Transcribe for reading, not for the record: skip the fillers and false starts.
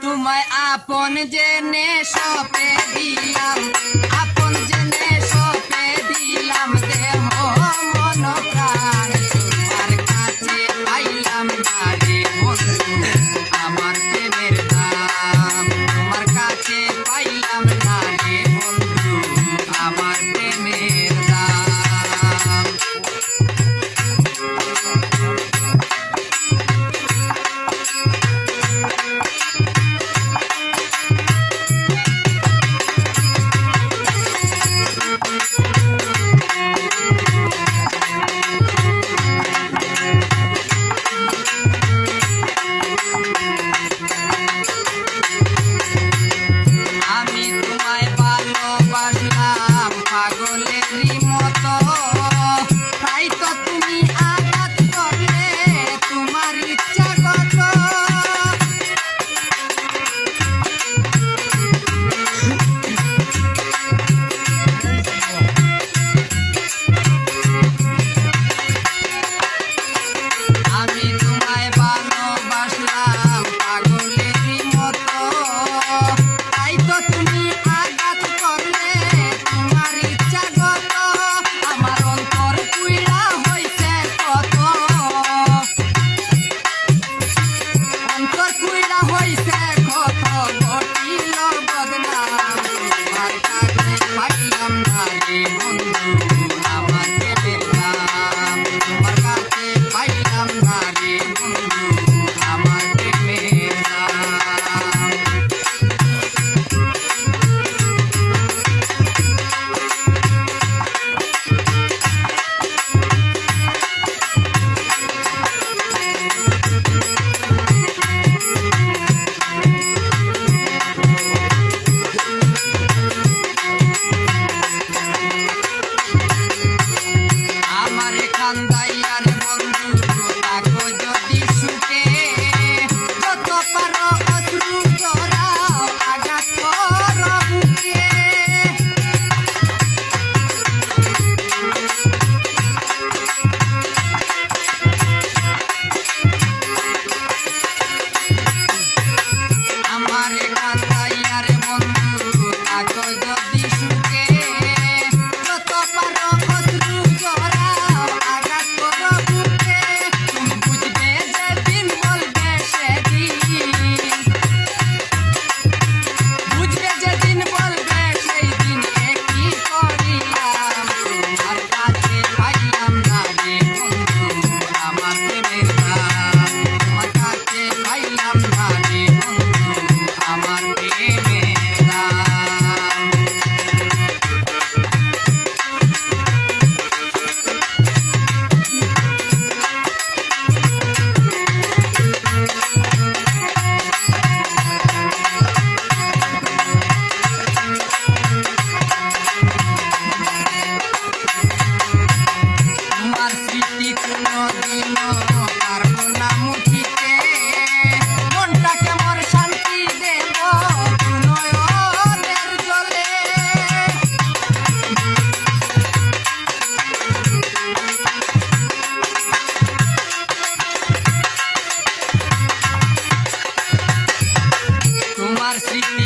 তোমায় আপন জেনে সপে দিলাম, আপন জেনে সপে দিলাম দেহ মন প্রাণ। তোমার কাছে পাইলাম না রে বন্ধু আমার প্রেমের দাম, তোমার কাছে পাইলাম না রে বন্ধু আমার প্রেমের দাম। আমি তোমায় ভালোবাসলাম পাগলেরই মতো, তাই তো তুমি আঘাত করলে তোমার ইচ্ছাগত। আমি তোমায় ভালোবাসলাম পাগলেরই মতো, তাই তো তুমি আঘাত করলে তোমার ইচ্ছাগত। আমার অন্তর পুইড়া হইছে কত, অন্তর পুইড়া হইছে কত, ঘটিল বদনাম। তোমার কাছে পাইলাম না রে বন্ধু আমার প্রেমের দাম, তোমার কাছে পাইলাম না রে বন্ধু আমার প্রেমের দাম। আমারে কান্দাইয়ার বন্ধু থাকো যদি সুখে, যত পারো অশ্রু ঝরাও আঘাত করো বুকে। আমারে কান্দাইয়ার বন্ধু থাকো যদি সুখে, যত পারো অশ্রু ঝরাও আঘাত করো বুকে। তুমি বুঝবে যেদিন বলবে সেদিন, বুঝবে যেদিন বলবে সেই দিন কি করিলাম। তোমার কাছে পাইলাম না রে বন্ধু আমার প্রেমের দাম, তোমার কাছে পাইলাম না রে বন্ধু আমার প্রেমের দাম। তোমার স্মৃতি কোনদিনও পারবো না মুছিতে, মনটাকে মোর শান্তি দেব নয়নের জলে। তোমার স্মৃতি